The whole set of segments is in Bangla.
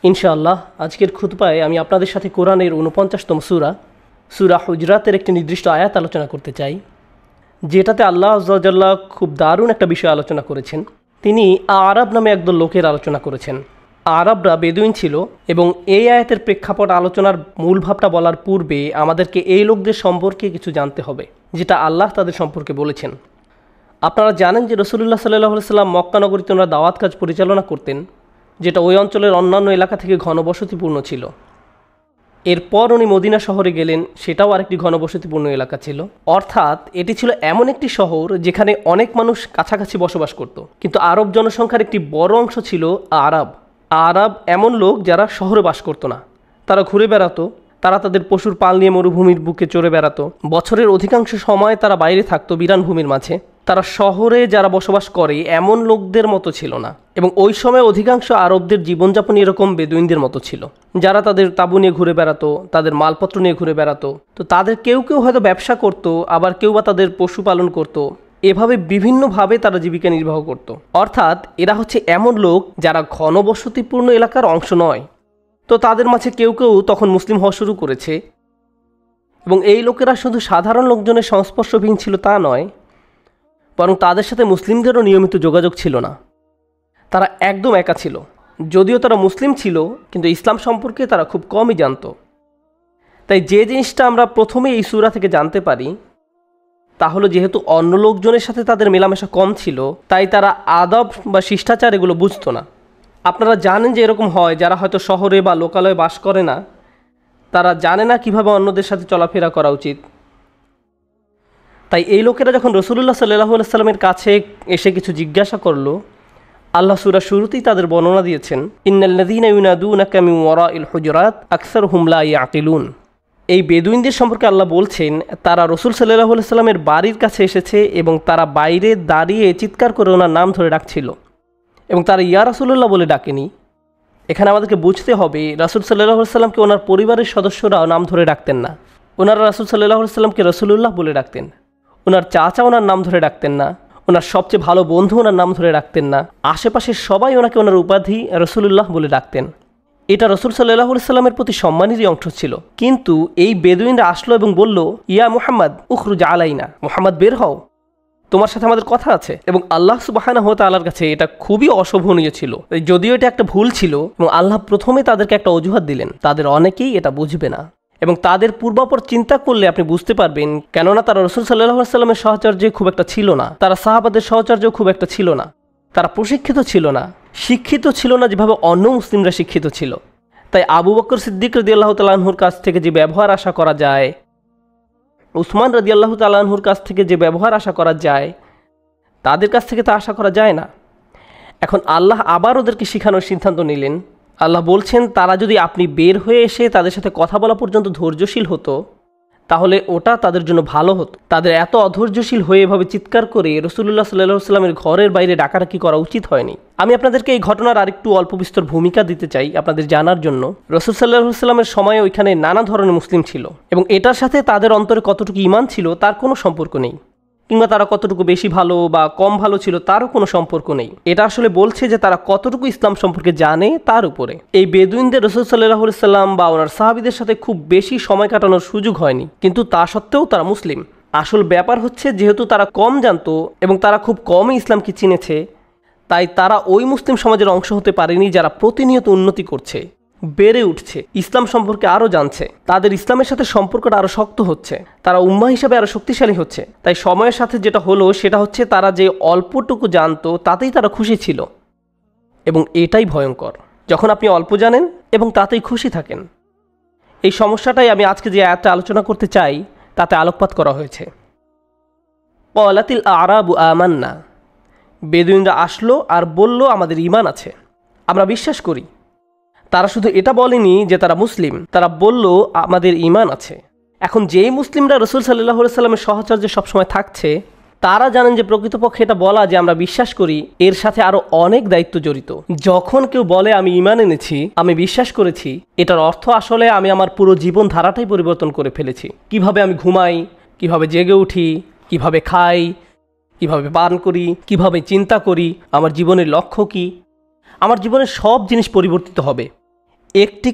ইনশাআল্লাহ আজকের খুতবায় আমি আপনাদের সাথে কোরআনের ৪৯তম সূরা হুজরাতের একটি নির্দিষ্ট আয়াত আলোচনা করতে চাই, যেটাতে আল্লাহ আযজা ওয়া জাল্লা খুব দারুণ একটা বিষয় আলোচনা করেছেন। তিনি আরব নামে একদল লোকের আলোচনা করেছেন। আরবরা বেদুইন ছিল এবং এই আয়াতের প্রেক্ষাপট আলোচনার মূল ভাবটা বলার পূর্বে আমাদেরকে এই লোকদের সম্পর্কে কিছু জানতে হবে, যেটা আল্লাহ তাদের সম্পর্কে বলেছেন। আপনারা জানেন যে রাসূলুল্লাহ সাল্লাল্লাহু আলাইহি ওয়াসাল্লাম মক্কা নগরীতে ওনারা দাওয়াত কাজ পরিচালনা করতেন, যেটা ওই অঞ্চলের অন্যান্য এলাকা থেকে ঘনবসতিপূর্ণ ছিল। এরপর উনি মদিনা শহরে গেলেন, সেটাও আরেকটি ঘনবসতিপূর্ণ এলাকা ছিল। অর্থাৎ এটি ছিল এমন একটি শহর যেখানে অনেক মানুষ কাছাকাছি বসবাস করত, কিন্তু আরব জনসংখ্যার একটি বড় অংশ ছিল আরব। আরব এমন লোক যারা শহরে বাস করত না, তারা ঘুরে বেড়াতো, তারা তাদের পশুর পাল নিয়ে মরুভূমির বুকে চড়ে বেড়াতো। বছরের অধিকাংশ সময় তারা বাইরে থাকতো বিরান ভূমির মাঝে। তারা শহরে যারা বসবাস করে এমন লোকদের মতো ছিল না, এবং ওই সময় অধিকাংশ আরবদের জীবনযাপন এরকম বেদুইনদের মতো ছিল, যারা তাদের তাঁবু নিয়ে ঘুরে বেড়াতো, তাদের মালপত্র নিয়ে ঘুরে বেড়াতো। তো তাদের কেউ কেউ হয়তো ব্যবসা করতো, আবার কেউ বা তাদের পশুপালন করতো। এভাবে বিভিন্নভাবে তারা জীবিকা নির্বাহ করত। অর্থাৎ এরা হচ্ছে এমন লোক যারা ঘনবসতিপূর্ণ এলাকার অংশ নয়। তো তাদের মাঝে কেউ কেউ তখন মুসলিম হওয়া শুরু করেছে, এবং এই লোকেরা শুধু সাধারণ লোকজনের সংস্পর্শবিহীন ছিল তা নয়, বরং তাদের সাথে মুসলিমদেরও নিয়মিত যোগাযোগ ছিল না। তারা একদম একা ছিল। যদিও তারা মুসলিম ছিল, কিন্তু ইসলাম সম্পর্কে তারা খুব কমই জানত। তাই যে জিনিসটা আমরা প্রথমে এই সূরা থেকে জানতে পারি তা হলো, যেহেতু অন্য লোকজনের সাথে তাদের মেলামেশা কম ছিল, তাই তারা আদব বা শিষ্টাচার এগুলো বুঝতো না। আপনারা জানেন যে এরকম হয়, যারা হয়তো শহরে বা লোকালয়ে বাস করে না, তারা জানে না কিভাবে অন্যদের সাথে চলাফেরা করা উচিত। তাই এই লোকেরা যখন রাসূলুল্লাহ সাল্লাল্লাহু আলাইহি ওয়াসাল্লামের কাছে এসে কিছু জিজ্ঞাসা করলো, আল্লাহ সূরা শুরুতেই তাদের বর্ণনা দিয়েছেন, ইন্নাল্লাযীনা ইউনাদুনাকা মিন ওয়ারাইল হুজুরাত আকসারুহুম লা ইয়াকিলুন। এই বেদুইনদের সম্পর্কে আল্লাহ বলছেন, তারা রাসূল সাল্লাল্লাহু আলাইহি ওয়াসাল্লামের বাড়ির কাছে এসেছে এবং তারা বাইরে দাঁড়িয়ে চিৎকার করে ওনার নাম ধরে ডাকছিল, এবং তারা ইয়া রাসূলুল্লাহ বলে ডাকেনি। এখানে আমাদেরকে বুঝতে হবে, রাসূল সাল্লাল্লাহু আলাইহি ওয়াসাল্লামকে ওনার পরিবারের সদস্যরাও নাম ধরে ডাকতেন না। ওনারা রাসূল সাল্লাল্লাহু আলাইহি ওয়াসাল্লামকে রাসূলুল্লাহ বলে ডাকতেন। ওনার চাচা ওনার নাম ধরে ডাকতেন না, ওনার সবচেয়ে ভালো বন্ধু ওনার নাম ধরে ডাকতেন না, আশেপাশের সবাই ওনাকে ওনার উপাধি রাসূলুল্লাহ বলে ডাকতেন। এটা রাসূল সাল্লাল্লাহু আলাইহি ওয়াসাল্লামের প্রতি সম্মানেরই অংশ ছিল। কিন্তু এই বেদুইনরা আসলো এবং বলল, ইয়া মুহাম্মদ উখরুজ আলাইনা, মুহাম্মদ বের হও, তোমার সাথে আমাদের কথা আছে। এবং আল্লাহ সুবহানাহু ওয়া তাআলার কাছে এটা খুবই অশোভনীয় ছিল। যদিও এটা একটা ভুল ছিল, এবং আল্লাহ প্রথমে তাদেরকে একটা অজুহাত দিলেন, তাদের অনেকেই এটা বুঝবে না। এবং তাদের পূর্বাপর চিন্তা করলে আপনি বুঝতে পারবেন, কেননা তারা রাসূল সাল্লাল্লাহু আলাইহি ওয়াসাল্লামের সাহচর্যে খুব একটা ছিল না, তারা সাহাবাদের সাহচর্যেও খুব একটা ছিল না, তারা প্রশিক্ষিত ছিল না, শিক্ষিত ছিল না যেভাবে অন্য মুসলিমরা শিক্ষিত ছিল। তাই আবু বকর সিদ্দিক রাদিয়াল্লাহু তাআলা আনহুর কাছ থেকে যে ব্যবহার আশা করা যায়, উসমান রাদিয়াল্লাহু তাআলা আনহুর কাছ থেকে যে ব্যবহার আশা করা যায়, তাদের কাছ থেকে তা আশা করা যায় না। এখন আল্লাহ আবার ওদেরকে শেখানোর সিদ্ধান্ত নিলেন। আল্লাহ বলছেন, তারা যদি আপনি বের হয়ে এসে তাদের সাথে কথা বলা পর্যন্ত ধৈর্যশীল হতো, তাহলে ওটা তাদের জন্য ভালো হতো। তাদের এত অধৈর্যশীল হয়ে এভাবে চিৎকার করে রাসূলুল্লাহ সাল্লাল্লাহু আলাইহি ওয়াসাল্লামের ঘরের বাইরে ডাকাডাকি করা উচিত হয়নি। আমি আপনাদেরকে এই ঘটনার আরেকটু অল্প বিস্তর ভূমিকা দিতে চাই আপনাদের জানার জন্য। রাসূল সাল্লাল্লাহু আলাইহি ওয়াসাল্লামের সময়ে ওইখানে নানা ধরনের মুসলিম ছিল, এবং এটার সাথে তাদের অন্তরে কতটুকু ঈমান ছিল তার কোনো সম্পর্ক নেই, কিংবা তারা কতটুকু বেশি ভালো বা কম ভালো ছিল তারও কোনো সম্পর্ক নেই। এটা আসলে বলছে যে তারা কতটুকু ইসলাম সম্পর্কে জানে তার উপরে। এই বেদুইনদের রাসূল সাল্লাল্লাহু আলাইহি ওয়াসাল্লাম বা ওনার সাহাবীদের সাথে খুব বেশি সময় কাটানোর সুযোগ হয়নি, কিন্তু তা সত্ত্বেও তারা মুসলিম। আসল ব্যাপার হচ্ছে, যেহেতু তারা কম জানতো এবং তারা খুব কমই ইসলামকে চিনেছে, তাই তারা ওই মুসলিম সমাজের অংশ হতে পারেনি যারা প্রতিনিয়ত উন্নতি করছে, বেড়ে উঠছে, ইসলাম সম্পর্কে আরও জানছে, তাদের ইসলামের সাথে সম্পর্কটা আরও শক্ত হচ্ছে, তারা উম্মাহ হিসাবে আরও শক্তিশালী হচ্ছে। তাই সময়ের সাথে যেটা হলো সেটা হচ্ছে, তারা যে অল্পটুকু জানতো তাতেই তারা খুশি ছিল, এবং এটাই ভয়ঙ্কর, যখন আপনি অল্প জানেন এবং তাতেই খুশি থাকেন। এই সমস্যাটাই আমি আজকে যে আয়াতটা আলোচনা করতে চাই তাতে আলোকপাত করা হয়েছে। ক্বালাতিল আ'রাবু আমান্না, বেদুইনরা আসলো আর বলল, আমাদের ঈমান আছে, আমরা বিশ্বাস করি। তারা শুধু এটা বলেনি যে তারা মুসলিম, তারা বলল আমাদের ঈমান আছে। এখন যেই মুসলিমরা রাসূল সাল্লাল্লাহু আলাইহি ওয়াসাল্লামের সাহচর্যে সবসময় থাকছে, তারা জানেন যে প্রকৃতপক্ষে এটা বলা যে আমরা বিশ্বাস করি, এর সাথে আরও অনেক দায়িত্ব জড়িত। যখন কেউ বলে আমি ঈমান এনেছি, আমি বিশ্বাস করেছি, এটার অর্থ আসলে আমি আমার পুরো জীবন ধারাটাই পরিবর্তন করে ফেলেছি। কিভাবে আমি ঘুমাই, কিভাবে জেগে উঠি, কিভাবে খাই, কিভাবে পান করি, কিভাবে চিন্তা করি, আমার জীবনের লক্ষ্য কী, আমার জীবনের সব জিনিস পরিবর্তিত হবে। একটি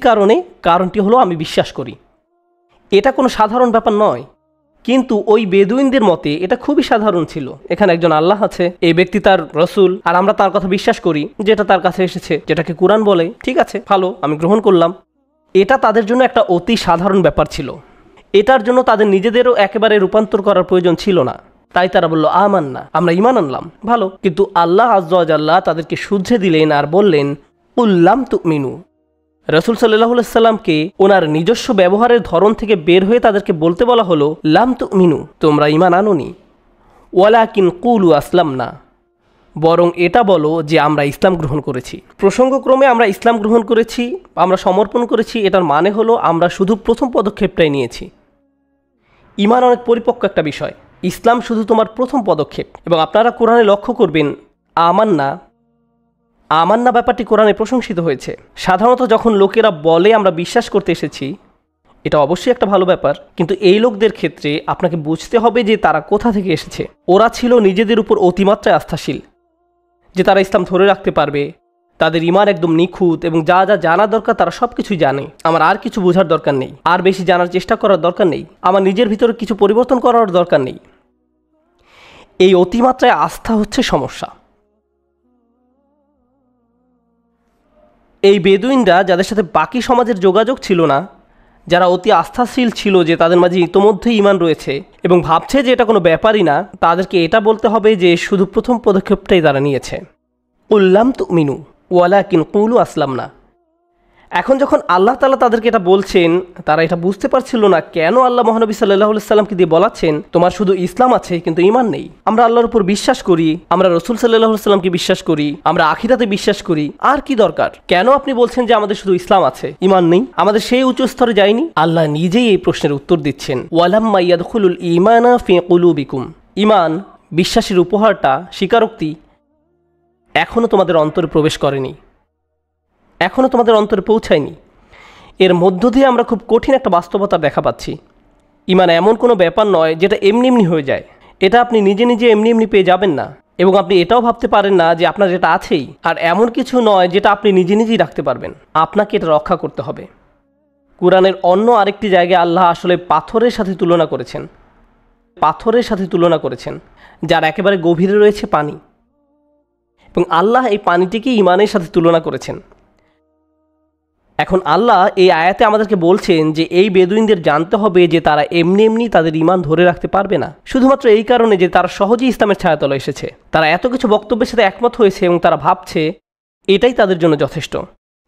কারণটি হলো আমি বিশ্বাস করি। এটা কোনো সাধারণ ব্যাপার নয়, কিন্তু ওই বেদুইনদের মতে এটা খুবই সাধারণ ছিল। এখানে একজন আল্লাহ আছে, এই ব্যক্তি তার রসুল, আর আমরা তার কথা বিশ্বাস করি, যেটা তার কাছে এসেছে, যেটাকে কুরআন বলে। ঠিক আছে, ভালো, আমি গ্রহণ করলাম। এটা তাদের জন্য একটা অতি সাধারণ ব্যাপার ছিল। এটার জন্য তাদের নিজেদেরও একেবারে রূপান্তর করার প্রয়োজন ছিল না। তাই তারা বলল আমান্না, আমরা ঈমান আনলাম। ভালো, কিন্তু আল্লাহ আজ্জা ওয়া জাল্লা তাদেরকে শুধরে দিলেন আর বললেন উল্লাম তুমিনু। রাসূল সাল্লাল্লাহু আলাইহি সাল্লামকে ওনার নিজস্ব ব্যবহারের ধরন থেকে বের হয়ে তাদেরকে বলতে বলা হলো লাম তুমিনু, তোমরা ঈমান আনোনি, ওয়ালাকিন কুলু আসলামনা, বরং এটা বলো যে আমরা ইসলাম গ্রহণ করেছি। প্রসঙ্গক্রমে আমরা ইসলাম গ্রহণ করেছি, আমরা সমর্পণ করেছি, এটার মানে হলো আমরা শুধু প্রথম পদক্ষেপটাই নিয়েছি। ঈমান অনেক পরিপক্ক একটা বিষয়, ইসলাম শুধু তোমার প্রথম পদক্ষেপ। এবং আপনারা কোরআনে লক্ষ্য করবেন আমান্না ব্যাপারটি কোরআনে প্রশংসিত হয়েছে। সাধারণত যখন লোকেরা বলে আমরা বিশ্বাস করতে এসেছি, এটা অবশ্যই একটা ভালো ব্যাপার, কিন্তু এই লোকদের ক্ষেত্রে আপনাকে বুঝতে হবে যে তারা কোথা থেকে এসেছে। ওরা ছিল নিজেদের উপর অতিমাত্রায় আস্থাশীল যে তারা ইসলাম ধরে রাখতে পারবে, তাদের ঈমান একদম নিখুঁত, এবং যা যা জানা দরকার তারা সব কিছুই জানে। আমার আর কিছু বোঝার দরকার নেই, আর বেশি জানার চেষ্টা করার দরকার নেই, আমার নিজের ভিতরে কিছু পরিবর্তন করার দরকার নেই। এই অতিমাত্রায় আস্থা হচ্ছে সমস্যা। এই বেদুইনরা, যাদের সাথে বাকি সমাজের যোগাযোগ ছিল না, যারা অতি আস্থাশীল ছিল যে তাদের মাঝে ইতোমধ্যেই ঈমান রয়েছে এবং ভাবছে যে এটা কোনো ব্যাপারই না, তাদেরকে এটা বলতে হবে যে শুধু প্রথম পদক্ষেপটাই তারা নিয়েছে। উল্লাম তুমিনু ওয়ালাকিন কুলু আসলামনা। এখন যখন আল্লাহ তাআলা তাদেরকে এটা বলছেন, তারা এটা বুঝতে পারছিল না কেন আল্লাহ মহানবী সাল্লাল্লাহু আলাইহি সাল্লামকে দিয়ে বলাচ্ছেন তোমার শুধু ইসলাম আছে কিন্তু ঈমান নেই। আমরা আল্লাহর উপর বিশ্বাস করি, আমরা রাসূল সাল্লাল্লাহু আলাইহি সাল্লামকে বিশ্বাস করি, আমরা আখিরাতে বিশ্বাস করি, আর কি দরকার? কেন আপনি বলছেন যে আমাদের শুধু ইসলাম আছে, ঈমান নেই? আমাদের সেই উচ্চ স্তরে যায়নি? আল্লাহ নিজেই এই প্রশ্নের উত্তর দিচ্ছেন, ওয়ালাম্মা ইয়াদখুলুল ঈমানা ফি কুলুবিকুম। ঈমান, বিশ্বাসের উপহারটা, স্বীকারোক্তি এখনও তোমাদের অন্তরে প্রবেশ করেনি, এখনও তোমাদের অন্তরে পৌঁছায়নি। এর মধ্য দিয়ে আমরা খুব কঠিন একটা বাস্তবতা দেখা পাচ্ছি। ঈমান এমন কোনো ব্যাপার নয় যেটা এমনি এমনি হয়ে যায়। এটা আপনি নিজে নিজে এমনি এমনি পেয়ে যাবেন না, এবং আপনি এটাও ভাবতে পারেন না যে আপনার যেটা আছেই। আর এমন কিছু নয় যেটা আপনি নিজে নিজেই রাখতে পারবেন, আপনাকে এটা রক্ষা করতে হবে। কুরআনের অন্য আরেকটি জায়গায় আল্লাহ আসলে পাথরের সাথে তুলনা করেছেন, যার একেবারে গভীরে রয়েছে পানি, এবং আল্লাহ এই পানিটিকে ঈমানের সাথে তুলনা করেছেন। এখন আল্লাহ এই আয়াতে আমাদেরকে বলছেন যে এই বেদুইনদের জানতে হবে যে তারা এমনি এমনি তাদের ঈমান ধরে রাখতে পারবে না, শুধুমাত্র এই কারণে যে তারা সহজেই ইসলামের ছায়াতলে এসেছে। তারা এত কিছু বক্তব্যের সাথে একমত হয়েছে এবং তারা ভাবছে এটাই তাদের জন্য যথেষ্ট।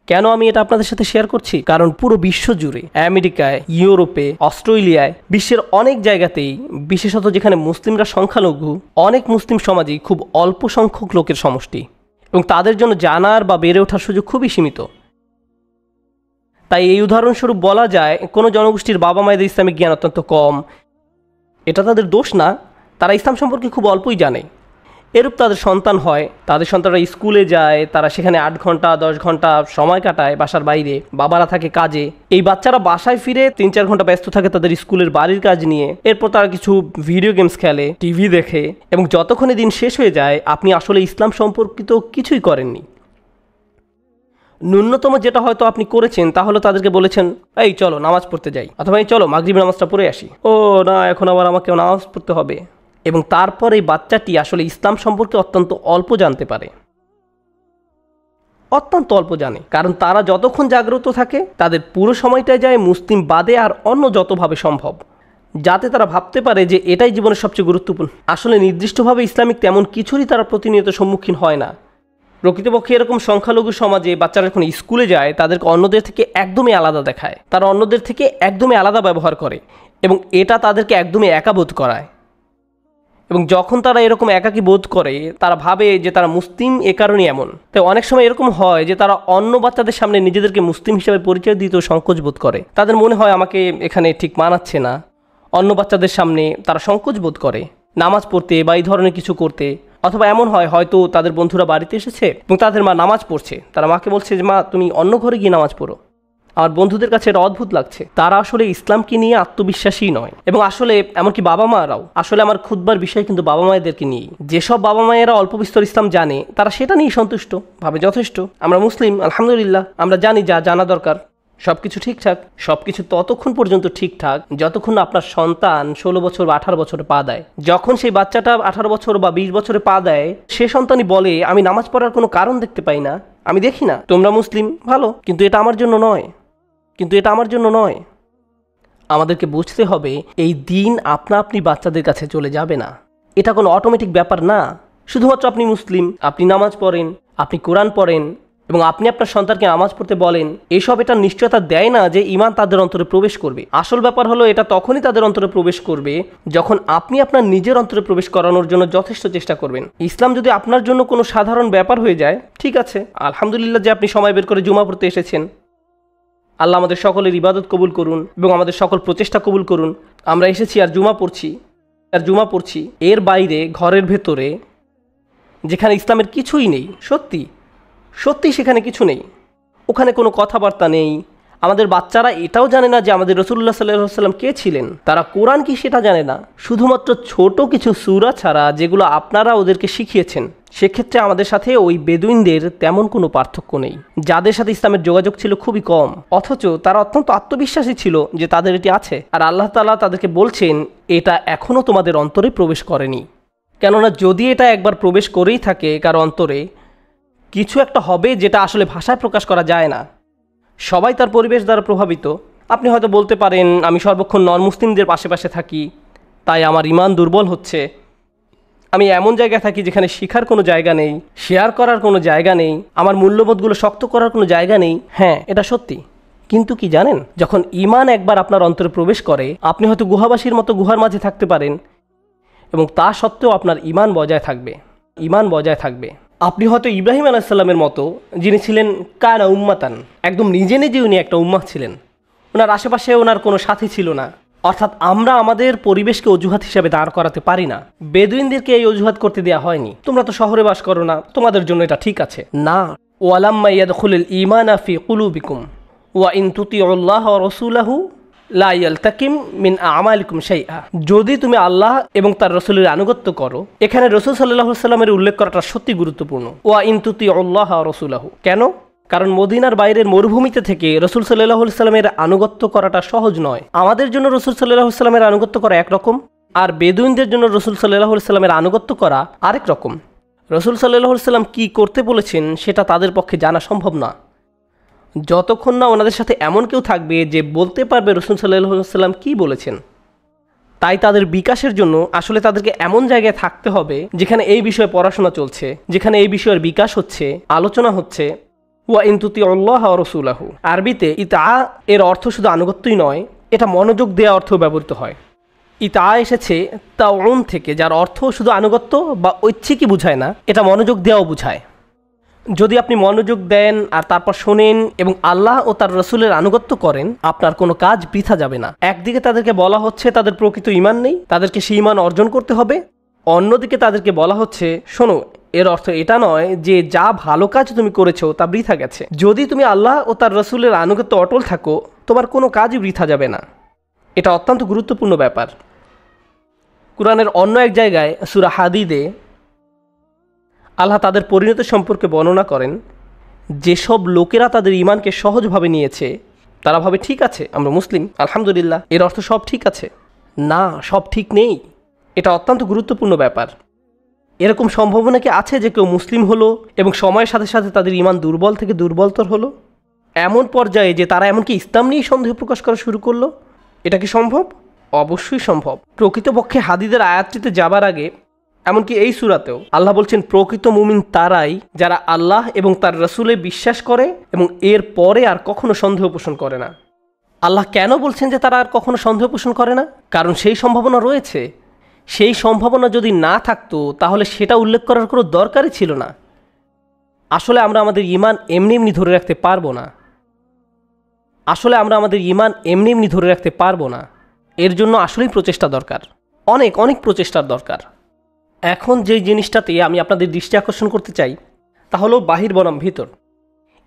কেন আমি এটা আপনাদের সাথে শেয়ার করছি? কারণ পুরো বিশ্ব জুড়ে, আমেরিকায়, ইউরোপে, অস্ট্রেলিয়ায়, বিশ্বের অনেক জায়গাতেই, বিশেষত যেখানে মুসলিমরা সংখ্যালঘু, অনেক মুসলিম সমাজেই খুব অল্প সংখ্যক লোকের সমষ্টি, এবং তাদের জন্য জানার বা বেড়ে ওঠার সুযোগ খুবই সীমিত। তাই এই উদাহরণস্বরূপ বলা যায় কোনো জনগোষ্ঠীর বাবা মায়েদের ইসলামিক জ্ঞান অত্যন্ত কম। এটা তাদের দোষ না, তারা ইসলাম সম্পর্কে খুব অল্পই জানে। এরূপ তাদের সন্তান হয়, তাদের সন্তানরা স্কুলে যায়, তারা সেখানে 8 ঘন্টা 10 ঘন্টা সময় কাটায় বাসার বাইরে, বাবারা থাকে কাজে। এই বাচ্চারা বাসায় ফিরে 3-4 ঘন্টা ব্যস্ত থাকে তাদের স্কুলের বাড়ির কাজ নিয়ে। এরপর তারা কিছু ভিডিও গেমস খেলে, টিভি দেখে, এবং যতক্ষণে দিন শেষ হয়ে যায় আপনি আসলে ইসলাম সম্পর্কিত কিছুই করেননি। ন্যূনতম যেটা হয়তো আপনি করেছেন তা হলো তাদেরকে বলেছেন এই চলো নামাজ পড়তে যাই, অথবা এই চলো মাগরিব নামাজটা পড়ে আসি। ও না, এখন আবার আমাকে নামাজ পড়তে হবে। এবং তারপর এই বাচ্চাটি আসলে ইসলাম সম্পর্কে অত্যন্ত অল্প জানতে পারে, অত্যন্ত অল্প জানে। কারণ তারা যতক্ষণ জাগ্রত থাকে তাদের পুরো সময়টাই যায় মুসলিম বাদে আর অন্য যতভাবে সম্ভব, যাতে তারা ভাবতে পারে যে এটাই জীবনের সবচেয়ে গুরুত্বপূর্ণ। আসলে নির্দিষ্টভাবে ইসলামিক তেমন কিছুরই তারা প্রতিনিয়ত সম্মুখীন হয় না। প্রকৃতপক্ষে এরকম সংখ্যালঘু সমাজে বাচ্চারা যখন স্কুলে যায় তাদেরকে অন্যদের থেকে একদমই আলাদা দেখায়, তারা অন্যদের থেকে একদমই আলাদা ব্যবহার করে, এবং এটা তাদেরকে একদমই একা বোধ করায়। এবং যখন তারা এরকম একাকী বোধ করে তারা ভাবে যে তারা মুসলিম এ কারণেই এমন। তাই অনেক সময় এরকম হয় যে তারা অন্য বাচ্চাদের সামনে নিজেদেরকে মুসলিম হিসেবে পরিচয় দিতেও সংকোচ বোধ করে। তাদের মনে হয় আমাকে এখানে ঠিক মানাচ্ছে না। অন্য বাচ্চাদের সামনে তারা সংকোচ বোধ করে নামাজ পড়তে বা এই ধরনের কিছু করতে। অথবা এমন হয় হয়তো তাদের বন্ধুরা বাড়িতে এসেছে এবং তাদের মা নামাজ পড়ছে, তারা মাকে বলছে যে মা তুমি অন্য ঘরে গিয়ে নামাজ পড়ো। আমার বন্ধুদের কাছে এটা অদ্ভুত লাগছে, তারা আসলে ইসলামকে নিয়ে আত্মবিশ্বাসী নয়। এবং আসলে এমনকি বাবা মারাও, আসলে আমার খুতবার বিষয় কিন্তু বাবা মায়েদেরকে নিয়েই। যেসব বাবা মায়েরা অল্প বিস্তর ইসলাম জানে তারা সেটা নিয়ে সন্তুষ্ট, ভাবে যথেষ্ট, আমরা মুসলিম, আলহামদুলিল্লাহ, আমরা জানি যা জানা দরকার, সবকিছু ঠিকঠাক। সবকিছু ততক্ষণ পর্যন্ত ঠিকঠাক যতক্ষণ আপনার সন্তান 16 বছর বা 18 বছরে পা দেয়। যখন সেই বাচ্চাটা 18 বছর বা 20 বছরে পা দেয়, সে সন্তানই বলে আমি নামাজ পড়ার কোনো কারণ দেখতে পাই না, আমি দেখি না, তোমরা মুসলিম ভালো, কিন্তু এটা আমার জন্য নয়, কিন্তু এটা আমার জন্য নয়। আমাদেরকে বুঝতে হবে এই দিন আপনা আপনি বাচ্চাদের কাছে চলে যাবে না, এটা কোনো অটোমেটিক ব্যাপার না। শুধুমাত্র আপনি মুসলিম, আপনি নামাজ পড়েন, আপনি কোরআন পড়েন এবং আপনি আপনার সন্তানকে নামাজ পড়তে বলেন, এসব এটা নিশ্চয়তা দেয় না যে ঈমান তাদের অন্তরে প্রবেশ করবে। আসল ব্যাপার হলো এটা তখনই তাদের অন্তরে প্রবেশ করবে যখন আপনি আপনার নিজের অন্তরে প্রবেশ করানোর জন্য যথেষ্ট চেষ্টা করবেন। ইসলাম যদি আপনার জন্য কোনো সাধারণ ব্যাপার হয়ে যায়, ঠিক আছে, আলহামদুলিল্লাহ যে আপনি সময় বের করে জুমা পড়তে এসেছেন। আল্লাহ আমাদের সকলের ইবাদত কবুল করুন এবং আমাদের সকল প্রচেষ্টা কবুল করুন। আমরা এসেছি আর জুমা পড়ছি, এর বাইরে ঘরের ভেতরে যেখানে ইসলামের কিছুই নেই, সত্যি সেখানে কিছু নেই, ওখানে কোনো কথাবার্তা নেই। আমাদের বাচ্চারা এটাও জানে না যে আমাদের রাসূলুল্লাহ সাল্লাল্লাহু আলাইহি ওয়াসাল্লাম কে ছিলেন, তারা কোরআন কি সেটা জানে না। শুধুমাত্র ছোট কিছু সূরা ছাড়া যেগুলো আপনারা ওদেরকে শিখিয়েছেন, সেক্ষেত্রে আমাদের সাথে ওই বেদুইনদের তেমন কোনো পার্থক্য নেই, যাদের সাথে ইসলামের যোগাযোগ ছিল খুবই কম, অথচ তারা অত্যন্ত আত্মবিশ্বাসী ছিল যে তাদের এটি আছে। আর আল্লাহ তাআলা তাদেরকে বলছেন এটা এখনও তোমাদের অন্তরে প্রবেশ করেনি, কেননা যদি এটা একবার প্রবেশ করেই থাকে কারো অন্তরে, কিছু একটা হবে যেটা আসলে ভাষায় প্রকাশ করা যায় না। সবাই তার পরিবেশ দ্বারা প্রভাবিত। আপনি হয়তো বলতে পারেন আমি সর্বক্ষণ নন মুসলিমদের পাশে থাকি, তাই আমার ঈমান দুর্বল হচ্ছে। আমি এমন জায়গায় থাকি যেখানে শেখার কোনো জায়গা নেই, শেয়ার করার কোনো জায়গা নেই, আমার মূল্যবোধগুলো শক্ত করার কোনো জায়গা নেই। হ্যাঁ, এটা সত্যি, কিন্তু কি জানেন, যখন ঈমান একবার আপনার অন্তরে প্রবেশ করে, আপনি হয়তো গুহাবাসীর মতো গুহার মাঝে থাকতে পারেন এবং তা সত্ত্বেও আপনার ঈমান বজায় থাকবে। আপনি হয়তো ইব্রাহিম আলাইহিস সালামের মতো, যিনি ছিলেন কানা উম্মাতান, একদম নিজে উনি একটা উম্মাহ ছিলেন, ওনার আশেপাশে ওনার কোনো সাথী ছিল না। অর্থাৎ আমরা আমাদের পরিবেশকে অজুহাত হিসেবে দাঁড় করাতে পারি না। বেদুইনদেরকে এই অজুহাত করতে দেওয়া হয়নি, তোমরা তো শহরে বাস করো না, তোমাদের জন্য এটা ঠিক আছে না। ওয়ালাম্মা ইয়াদখুলুল ঈমানা ফি কুলুবিকুম ওয়া ইন তুতিউল্লাহ ওয়া রাসূলাহু লা ইয়ালতাকিম মিন আমালিকুম শাইআ। যদি তুমি আল্লাহ এবং তার রাসূলের আনুগত্য করো, এখানে রাসূল সাল্লাল্লাহু আলাইহি ওয়াসাল্লামের উল্লেখ করাটা সত্যি গুরুত্বপূর্ণ। ওয়া ইন তুতিউল্লাহ ওয়া রাসূলাহু, কেন? কারণ মদিনার বাইরের মরুভূমিতে থেকে রাসূল সাল্লাল্লাহু আলাইহি ওয়াসাল্লামের আনুগত্য করাটা সহজ নয়। আমাদের জন্য রাসূল সাল্লাল্লাহু আলাইহি ওয়াসাল্লামের আনুগত্য করা একরকম, আর বেদুইনদের জন্য রাসূল সাল্লাল্লাহু আলাইহি ওয়াসাল্লামের আনুগত্য করা আরেক রকম। রাসূল সাল্লাল্লাহু আলাইহি ওয়াসাল্লাম কী করতে বলেছেন সেটা তাদের পক্ষে জানা সম্ভব না, যতক্ষণ না ওনাদের সাথে এমন কেউ থাকবে যে বলতে পারবে রাসূল সাল্লাল্লাহু আলাইহি ওয়াসাল্লাম কী বলেছেন। তাই তাদের বিকাশের জন্য আসলে তাদেরকে এমন জায়গায় থাকতে হবে যেখানে এই বিষয়ে পড়াশোনা চলছে, যেখানে এই বিষয়ের বিকাশ হচ্ছে, আলোচনা হচ্ছে। ওয়া ইন তুতিউল্লাহ ওয়া রাসূলাহু, আরবিতে ইতা এর অর্থ শুধু আনুগত্যই নয়, এটা মনোযোগ দেওয়া অর্থেও ব্যবহৃত হয়। ইতা এসেছে তাউন থেকে, যার অর্থ শুধু আনুগত্য বা ঐচ্ছিকই বুঝায় না, এটা মনোযোগ দেওয়াও বুঝায়। যদি আপনি মনোযোগ দেন আর তারপর শোনেন এবং আল্লাহ ও তার রাসূলের আনুগত্য করেন, আপনার কোনো কাজ বৃথা যাবে না। একদিকে তাদেরকে বলা হচ্ছে তাদের প্রকৃত ঈমান নেই, তাদেরকে সেই ঈমান অর্জন করতে হবে। অন্যদিকে তাদেরকে বলা হচ্ছে শোনো, এর অর্থ এটা নয় যে যা ভালো কাজ তুমি করেছো তা বৃথা গেছে। যদি তুমি আল্লাহ ও তার রাসূলের আনুগত্য অটল থাকো, তোমার কোনো কাজই বৃথা যাবে না। এটা অত্যন্ত গুরুত্বপূর্ণ ব্যাপার। কুরআনের অন্য এক জায়গায় সূরা হাদীদে আল্লাহ তাদের পরিণতি সম্পর্কে বর্ণনা করেন, যেসব লোকেরা তাদের ঈমানকে সহজভাবে নিয়েছে, তারা ভাবে ঠিক আছে আমরা মুসলিম, আলহামদুলিল্লাহ, এর অর্থ সব ঠিক আছে। না, সব ঠিক নেই। এটা অত্যন্ত গুরুত্বপূর্ণ ব্যাপার। এরকম সম্ভাবনা কি আছে যে কেউ মুসলিম হলো এবং সময়ের সাথে সাথে তাদের ঈমান দুর্বল থেকে দুর্বলতর হলো, এমন পর্যায়ে যে তারা এমনকি ইসলাম নিয়েই সন্দেহ প্রকাশ করা শুরু করলো? এটা কি সম্ভব? অবশ্যই সম্ভব। প্রকৃতপক্ষে হাদীদের আয়াতটিতে যাবার আগে, এমনকি এই সূরাতেও আল্লাহ বলছেন প্রকৃত মুমিন তারাই যারা আল্লাহ এবং তার রাসূলে বিশ্বাস করে এবং এর পরে আর কখনো সন্দেহ পোষণ করে না। আল্লাহ কেন বলছেন যে তারা আর কখনো সন্দেহ পোষণ করে না? কারণ সেই সম্ভাবনা রয়েছে। সেই সম্ভাবনা যদি না থাকতো তাহলে সেটা উল্লেখ করার কোনো দরকারই ছিল না। আসলে আমরা আমাদের ঈমান এমনি ধরে রাখতে পারবো না। এর জন্য আসলেই প্রচেষ্টা দরকার, অনেক প্রচেষ্টার দরকার। এখন যেই জিনিসটাতে আমি আপনাদের দৃষ্টি আকর্ষণ করতে চাই তা হলো বাহির বনাম ভিতর।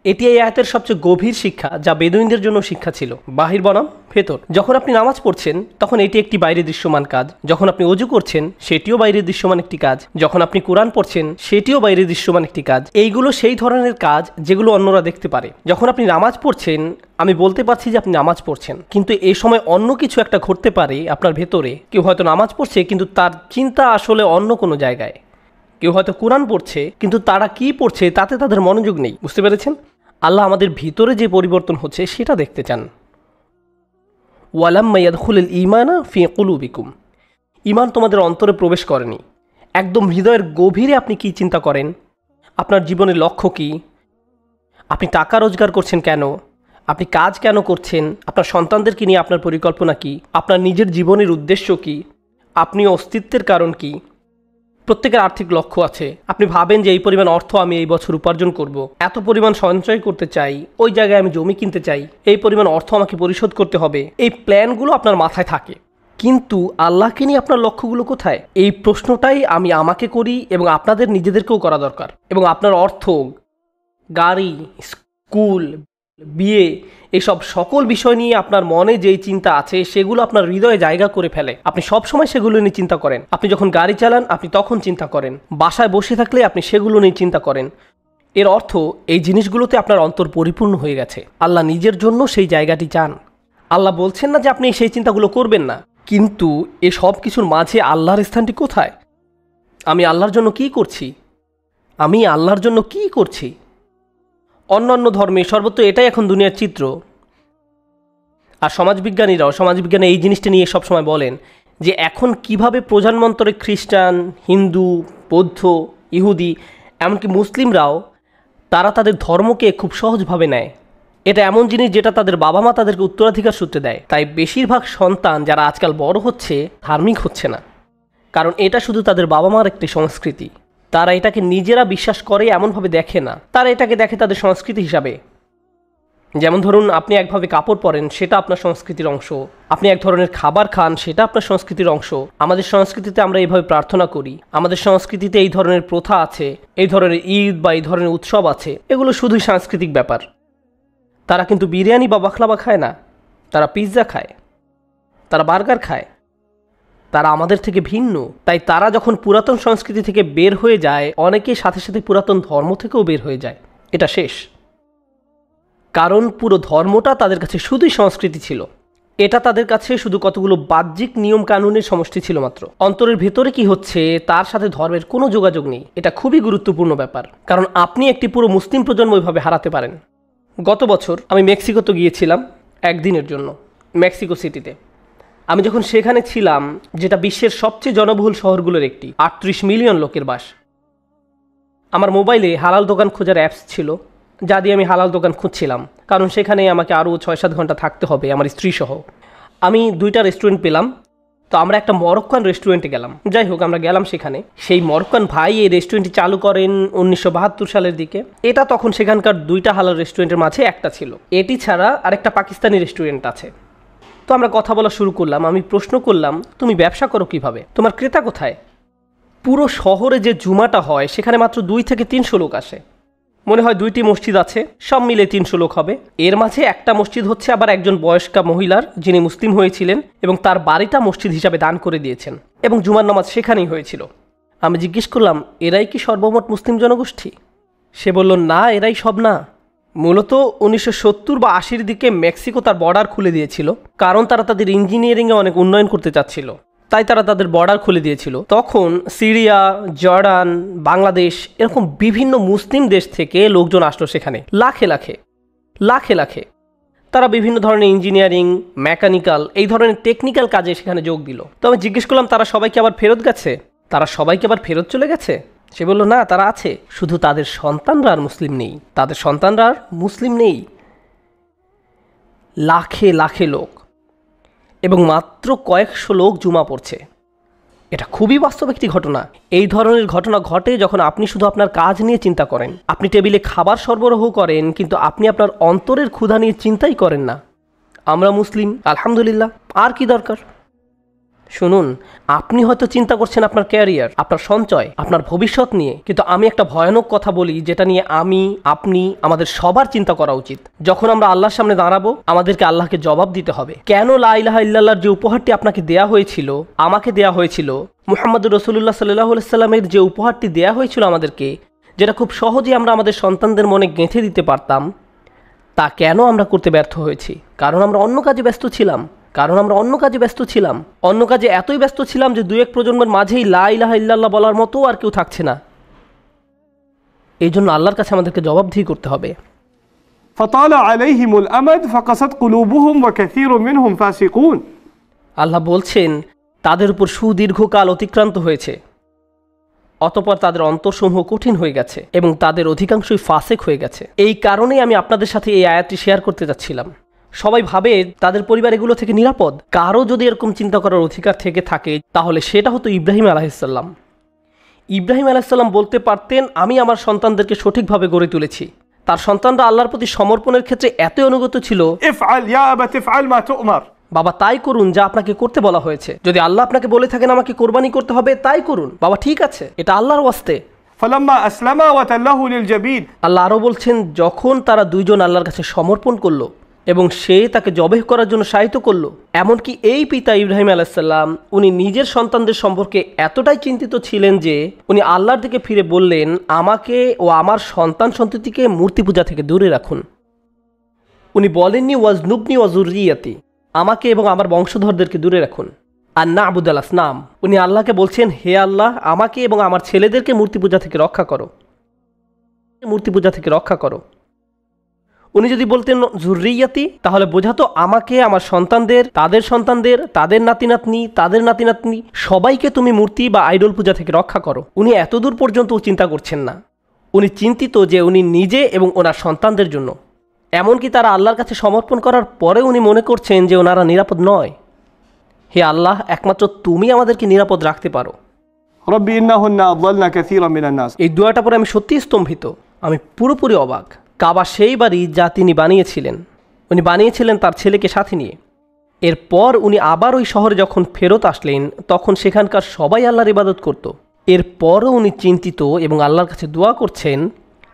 এটি এই আয়াতের সবচেয়ে গভীর শিক্ষা, যা বেদুইনদের জন্য শিক্ষা ছিল। বাহির বনাম ভেতর। যখন আপনি নামাজ পড়ছেন তখন এটি একটি বাইরে দৃশ্যমান কাজ, যখন আপনি অজু করছেন সেটিও বাইরে দৃশ্যমান একটি কাজ, যখন আপনি কোরআন পড়ছেন সেটিও বাইরে দৃশ্যমান একটি কাজ। এইগুলো সেই ধরনের কাজ যেগুলো অন্যরা দেখতে পারে। যখন আপনি নামাজ পড়ছেন, আমি বলতে পারছি যে আপনি নামাজ পড়ছেন, কিন্তু এই সময় অন্য কিছু একটা ঘটতে পারে আপনার ভেতরে। কেউ হয়তো নামাজ পড়ছে কিন্তু তার চিন্তা আসলে অন্য কোনো জায়গায়। কেউ হয়তো কোরআন পড়ছে কিন্তু তারা কি পড়ছে তাতে তাদের মনোযোগ নেই। বুঝতে পেরেছেন? আল্লাহ আমাদের ভিতরে যে পরিবর্তন হচ্ছে সেটা দেখতে চান। ওয়ালাম্মা ইয়াদখুলুল ঈমানা ফি কুলুবিকুম, ঈমান তোমাদের অন্তরে প্রবেশ করেনি। একদম হৃদয়ের গভীরে আপনি কি চিন্তা করেন, আপনার জীবনের লক্ষ্য কি, আপনি টাকা রোজগার করছেন কেন, আপনি কাজ কেন করছেন, আপনার সন্তানদেরকে নিয়ে আপনার পরিকল্পনা কি, আপনার নিজের জীবনের উদ্দেশ্য কি, আপনি অস্তিত্বের কারণ কি। প্রত্যেকের আর্থিক লক্ষ্য আছে। আপনি ভাবেন যে এই পরিমাণ অর্থ আমি এই বছর উপার্জন করব, এত পরিমাণ সঞ্চয় করতে চাই, ওই জায়গায় আমি জমি কিনতে চাই, এই পরিমাণ অর্থ আমাকে পরিশোধ করতে হবে। এই প্ল্যানগুলো আপনার মাথায় থাকে, কিন্তু আল্লাহকে নিয়ে আপনার লক্ষ্যগুলো কোথায়? এই প্রশ্নটাই আমি আমাকে করি এবং আপনাদের নিজেদেরকেও করা দরকার। এবং আপনার অর্থ, গাড়ি, স্কুল, বিয়ে, এইসব সকল বিষয় নিয়ে আপনার মনে যেই চিন্তা আছে সেগুলো আপনার হৃদয়ে জায়গা করে ফেলে। আপনি সব সময় সেগুলো নিয়ে চিন্তা করেন। আপনি যখন গাড়ি চালান আপনি তখন চিন্তা করেন, বাসায় বসে থাকলে আপনি সেগুলো নিয়ে চিন্তা করেন। এর অর্থ এই জিনিসগুলোতে আপনার অন্তর পরিপূর্ণ হয়ে গেছে। আল্লাহ নিজের জন্য সেই জায়গাটি চান। আল্লাহ বলছেন না যে আপনি সেই চিন্তাগুলো করবেন না, কিন্তু এ সব কিছুর মাঝে আল্লাহর স্থানটি কোথায়? আমি আল্লাহর জন্য কি করছি? আমি আল্লাহর জন্য কি করছি? অন্যান্য ধর্মে সর্বত্র এটাই এখন দুনিয়ার চিত্র। আর সমাজবিজ্ঞানে এই জিনিসটা নিয়ে সবসময় বলেন যে এখন কিভাবে প্রজন্মান্তরে খ্রিস্টান, হিন্দু, বৌদ্ধ, ইহুদি, এমনকি মুসলিমরাও তারা তাদের ধর্মকে খুব সহজভাবে নেয়। এটা এমন জিনিস যেটা তাদের বাবা মা তাদেরকে উত্তরাধিকার সূত্রে দেয়। তাই বেশিরভাগ সন্তান যারা আজকাল বড় হচ্ছে ধার্মিক হচ্ছে না, কারণ এটা শুধু তাদের বাবা মার একটি সংস্কৃতি। তারা এটাকে নিজেরা বিশ্বাস করে এমনভাবে দেখে না, তারা এটাকে দেখে তাদের সংস্কৃতি হিসাবে। যেমন ধরুন, আপনি একভাবে কাপড় পরেন, সেটা আপনার সংস্কৃতির অংশ। আপনি এক ধরনের খাবার খান, সেটা আপনার সংস্কৃতির অংশ। আমাদের সংস্কৃতিতে আমরা এইভাবে প্রার্থনা করি, আমাদের সংস্কৃতিতে এই ধরনের প্রথা আছে, এই ধরনের ঈদ বা এই ধরনের উৎসব আছে। এগুলো শুধুই সাংস্কৃতিক ব্যাপার। তারা কিন্তু বিরিয়ানি বা বাখলাবা খায় না, তারা পিৎজা খায়, তারা বার্গার খায়। তারা আমাদের থেকে ভিন্ন। তাই তারা যখন পুরাতন সংস্কৃতি থেকে বের হয়ে যায়, অনেকেই সাথে সাথে পুরাতন ধর্ম থেকেও বের হয়ে যায়। এটা শেষ, কারণ পুরো ধর্মটা তাদের কাছে শুধুই সংস্কৃতি ছিল। এটা তাদের কাছে শুধু কতগুলো বাহ্যিক নিয়ম কানুনের সমষ্টি ছিল মাত্র। অন্তরের ভেতরে কি হচ্ছে তার সাথে ধর্মের কোনো যোগাযোগ নেই। এটা খুবই গুরুত্বপূর্ণ ব্যাপার, কারণ আপনি একটি পুরো মুসলিম প্রজন্ম ওইভাবে হারাতে পারেন। গত বছর আমি মেক্সিকোতে গিয়েছিলাম একদিনের জন্য, মেক্সিকো সিটিতে। আমি যখন সেখানে ছিলাম, যেটা বিশ্বের সবচেয়ে জনবহুল শহরগুলোর একটি, 38 মিলিয়ন লোকের বাস, আমার মোবাইলে হালাল দোকান খোঁজার অ্যাপস ছিল, যা দিয়ে আমি হালাল দোকান খুঁজছিলাম, কারণ সেখানে আমাকে আরও 6-7 ঘন্টা থাকতে হবে আমার স্ত্রী সহ। আমি 2টা রেস্টুরেন্ট পেলাম, তো আমরা একটা মরক্কান রেস্টুরেন্টে গেলাম। যাই হোক, আমরা গেলাম সেখানে। সেই মরক্কান ভাই এই রেস্টুরেন্টটি চালু করেন 1972 সালের দিকে। এটা তখন সেখানকার 2টা হালাল রেস্টুরেন্টের মাঝে একটা ছিল। এটি ছাড়া আরেকটা পাকিস্তানি রেস্টুরেন্ট আছে। তো আমরা কথা বলা শুরু করলাম। আমি প্রশ্ন করলাম, তুমি ব্যবসা করো কিভাবে, তোমার ক্রেতা কোথায়? পুরো শহরে যে জুমাটা হয় সেখানে মাত্র 2 থেকে 300 লোক আসে। মনে হয় 2টি মসজিদ আছে, সব মিলে 300 লোক হবে। এর মাঝে একটা মসজিদ হচ্ছে আবার একজন বয়স্কা মহিলার, যিনি মুসলিম হয়েছিলেন এবং তার বাড়িটা মসজিদ হিসাবে দান করে দিয়েছেন, এবং জুমার নামাজ সেখানেই হয়েছিল। আমি জিজ্ঞেস করলাম, এরাই কি সর্বমোট মুসলিম জনগোষ্ঠী? সে বলল, না, এরাই সব না। মূলত 1970 বা 80-র দিকে মেক্সিকো তার বর্ডার খুলে দিয়েছিল, কারণ তারা তাদের ইঞ্জিনিয়ারিংয়ে অনেক উন্নয়ন করতে চাচ্ছিল। তাই তারা তাদের বর্ডার খুলে দিয়েছিল। তখন সিরিয়া, জর্ডান, বাংলাদেশ, এরকম বিভিন্ন মুসলিম দেশ থেকে লোকজন আসলো সেখানে, লাখে লাখে লাখে লাখে। তারা বিভিন্ন ধরনের ইঞ্জিনিয়ারিং, মেকানিক্যাল, এই ধরনের টেকনিক্যাল কাজে সেখানে যোগ দিল। তো আমি জিজ্ঞেস করলাম, তারা সবাইকে আবার ফেরত গেছে? তারা সবাইকে আবার ফেরত চলে গেছে? সে বলল, না, তারা আছে, শুধু তাদের সন্তানরা আর মুসলিম নেই। তাদের সন্তানরা আর মুসলিম নেই। লাখে লাখে লোক, এবং মাত্র কয়েকশো লোক জুমা পড়ছে। এটা খুবই বাস্তব একটি ঘটনা। এই ধরনের ঘটনা ঘটে যখন আপনি শুধু আপনার কাজ নিয়ে চিন্তা করেন। আপনি টেবিলে খাবার সরবরাহ করেন, কিন্তু আপনি আপনার অন্তরের ক্ষুধা নিয়ে চিন্তাই করেন না। আমরা মুসলিম, আলহামদুলিল্লাহ, আর কি দরকার? শুনুন, আপনি হয়তো চিন্তা করছেন আপনার ক্যারিয়ার, আপনার সঞ্চয়, আপনার ভবিষ্যৎ নিয়ে, কিন্তু আমি একটা ভয়ানক কথা বলি যেটা নিয়ে আমি, আপনি, আমাদের সবার চিন্তা করা উচিত। যখন আমরা আল্লাহর সামনে দাঁড়াবো, আমাদেরকে আল্লাহকে জবাব দিতে হবে। কেন লা ইলাহা ইল্লাল্লাহর যে উপহারটি আপনাকে দেয়া হয়েছিল, আমাকে দেয়া হয়েছিল, মুহাম্মদুর রাসূলুল্লাহ সাল্লাল্লাহু আলাইহি সাল্লামের যে উপহারটি দেয়া হয়েছিল আমাদেরকে, যেটা খুব সহজেই আমরা আমাদের সন্তানদের মনে গেঁথে দিতে পারতাম, তা কেন আমরা করতে ব্যর্থ হয়েছি? কারণ আমরা অন্য কাজে ব্যস্ত ছিলাম। অন্য কাজে এতই ব্যস্ত ছিলাম যে 2-1 প্রজন্মের মাঝেই লা ইলাহা ইল্লাল্লাহ বলার মতো আর কেউ থাকছে না। এই জন্য আল্লাহর কাছে আমাদেরকে জবাবদিহি করতে হবে। فطال عليهم الأمد فقست قلوبهم وكثير منهم فاسقون। আল্লাহ বলছেন, তাদের উপর সুদীর্ঘকাল অতিক্রান্ত হয়েছে, অতঃপর তাদের অন্তরসমূহ কঠিন হয়ে গেছে এবং তাদের অধিকাংশই ফাসেক হয়ে গেছে। এই কারণেই আমি আপনাদের সাথে এই আয়াতটি শেয়ার করতে যাচ্ছিলাম। সবাই ভাবে তাদের পরিবার এগুলো থেকে নিরাপদ। কারো যদি এরকম চিন্তা করার অধিকার থেকে থাকে, তাহলে সেটা হতো ইব্রাহিম আলাইহিসসালাম। ইব্রাহিম আলাইহিসসালাম বলতে পারতেন, আমি আমার সন্তানদেরকে সঠিকভাবে গড়ে তুলেছি। তার সন্তানরা আল্লাহর প্রতি সমর্পণের ক্ষেত্রে এতই অনুগত ছিল, ইফআল ইয়া আবাত ইফআল মা তু'মার, বাবা তাই করুন যা আপনাকে করতে বলা হয়েছে। যদি আল্লাহ আপনাকে বলে থাকেন আমাকে কোরবানি করতে হবে, তাই করুন বাবা, ঠিক আছে, এটা আল্লাহর ওয়াস্তে। ফালাম্মা আসলামা ওয়া তাল্লাহু লিল জাবিন। আল্লাহ আরও বলছেন, যখন তারা দুইজন আল্লাহর কাছে সমর্পণ করলো এবং সে তাকে জবেহ করার জন্য সাহিত্য করলো, এমনকি এই পিতা ইব্রাহিম আলাইহিসসালাম উনি নিজের সন্তানদের সম্পর্কে এতটাই চিন্তিত ছিলেন যে উনি আল্লাহর দিকে ফিরে বললেন, আমাকে ও আমার সন্তান সন্ততিকে মূর্তি পূজা থেকে দূরে রাখুন। উনি বলেননি ওয়াজনুবনি ওয়াজুররিয়াতি, আমাকে এবং আমার বংশধরদেরকে দূরে রাখুন। আর না আবুদাল আসনাম, উনি আল্লাহকে বলছেন, হে আল্লাহ, আমাকে এবং আমার ছেলেদেরকে মূর্তি পূজা থেকে রক্ষা করো। উনি যদি বলতেন জুররিয়াতি, তাহলে বোঝাতো আমাকে, আমার সন্তানদের, তাদের সন্তানদের, তাদের নাতি নাতনি সবাইকে তুমি মূর্তি বা আইডল পূজা থেকে রক্ষা করো। উনি এতদূর পর্যন্ত চিন্তা করছেন না। উনি চিন্তিত যে উনি নিজে এবং ওনার সন্তানদের জন্য। এমনকি তারা আল্লাহর কাছে সমর্পণ করার পরে উনি মনে করছেন যে ওনারা নিরাপদ নয়। হে আল্লাহ, একমাত্র তুমি আমাদেরকে নিরাপদ রাখতে পারো। রব্বি ইন্নাহুন্না আযাল্না কাসীরাম মিনান নাস। এই দোয়াটা পরে আমি সত্যিই স্তম্ভিত, আমি পুরোপুরি অবাক। কাবা সেই বাড়ি যা তিনি বানিয়েছিলেন, উনি বানিয়েছিলেন তার ছেলেকে সাথে নিয়ে। এরপর উনি আবার ওই শহরে যখন ফেরত আসলেন, তখন সেখানকার সবাই আল্লাহর ইবাদত করত। এরপরও উনি চিন্তিত এবং আল্লাহর কাছে দোয়া করছেন,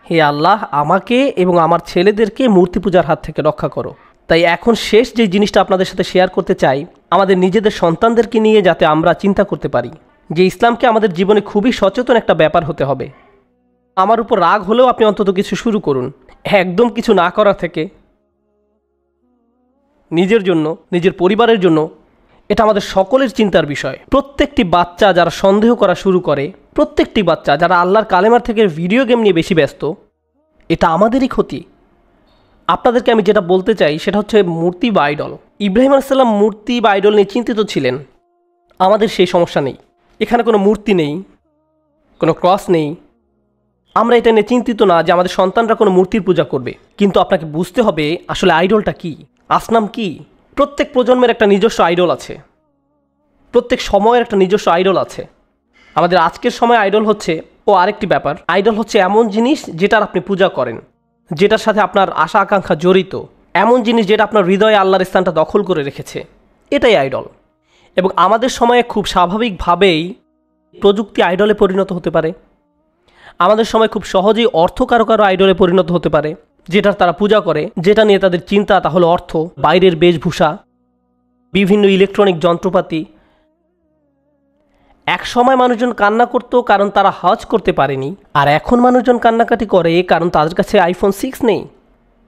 হে আল্লাহ, আমাকে এবং আমার ছেলেদেরকে মূর্তি পূজার হাত থেকে রক্ষা করো। তাই এখন শেষ যে জিনিসটা আপনাদের সাথে শেয়ার করতে চাই, আমাদের নিজেদের সন্তানদেরকে নিয়ে যাতে আমরা চিন্তা করতে পারি যে ইসলামকে আমাদের জীবনে খুবই সচেতন একটা ব্যাপার হতে হবে। আমার উপর রাগ হলেও আপনি অন্তত কিছু শুরু করুন, একদম কিছু না করা থেকে। নিজের জন্য, নিজের পরিবারের জন্য, এটা আমাদের সকলের চিন্তার বিষয়। প্রত্যেকটি বাচ্চা যারা সন্দেহ করা শুরু করে, প্রত্যেকটি বাচ্চা যারা আল্লাহর কালেমার থেকে ভিডিও গেম নিয়ে বেশি ব্যস্ত, এটা আমাদেরই ক্ষতি। আপনাদেরকে আমি যেটা বলতে চাই সেটা হচ্ছে মূর্তি বা আইডল। ইব্রাহিম আলাইহিস সালাম মূর্তি বা আইডল নিয়ে চিন্তিত ছিলেন। আমাদের সেই সমস্যা নেই, এখানে কোনো মূর্তি নেই, কোনো ক্রস নেই। আমরা এটা নিয়ে চিন্তিত না যে আমাদের সন্তানরা কোনো মূর্তির পূজা করবে। কিন্তু আপনাকে বুঝতে হবে আসলে আইডলটা কি, আসনাম কি। প্রত্যেক প্রজন্মের একটা নিজস্ব আইডল আছে, প্রত্যেক সময়ের একটা নিজস্ব আইডল আছে। আমাদের আজকের সময় আইডল হচ্ছে আরেকটি ব্যাপার। আইডল হচ্ছে এমন জিনিস যেটার আপনি পূজা করেন, যেটার সাথে আপনার আশা আকাঙ্ক্ষা জড়িত, এমন জিনিস যেটা আপনার হৃদয়ে আল্লাহর স্থানটা দখল করে রেখেছে, এটাই আইডল। এবং আমাদের সময়ে খুব স্বাভাবিকভাবেই প্রযুক্তি আইডলে পরিণত হতে পারে। আমাদের সময় খুব সহজেই অর্থ কারো কারো আইডলে পরিণত হতে পারে, যেটার তারা পূজা করে, যেটা নিয়ে তাদের চিন্তা তা হলো অর্থ, বাইরের বেশভূষা, বিভিন্ন ইলেকট্রনিক যন্ত্রপাতি। এক সময় মানুষজন কান্না করত কারণ তারা হজ করতে পারেনি, আর এখন মানুষজন কান্নাকাটি করে কারণ তাদের কাছে আইফোন 6 নেই।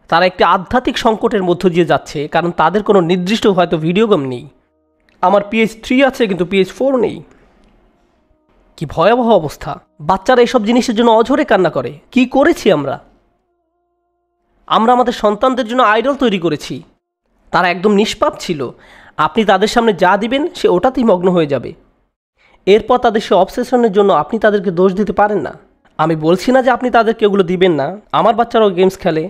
তারা একটি আধ্যাত্মিক সংকটের মধ্য দিয়ে যাচ্ছে কারণ তাদের কোনো নির্দিষ্ট হয়তো ভিডিও গেম নেই। আমার PS3 আছে কিন্তু PS4 নেই। কি ভয়াবহ অবস্থা! বাচ্চারা এসব জিনিসের জন্য অঝরে কান্না করে। কি করেছি আমরা আমাদের সন্তানদের জন্য আইডল তৈরি করেছি। তারা একদম নিষ্পাপ ছিল। আপনি তাদের সামনে যা দিবেন সে ওটাতেই মগ্ন হয়ে যাবে। এরপর তাদের সে অবসেশনের জন্য আপনি তাদেরকে দোষ দিতে পারেন না। আমি বলছি না যে আপনি তাদেরকে ওগুলো দিবেন না। আমার বাচ্চারাও গেমস খেলে,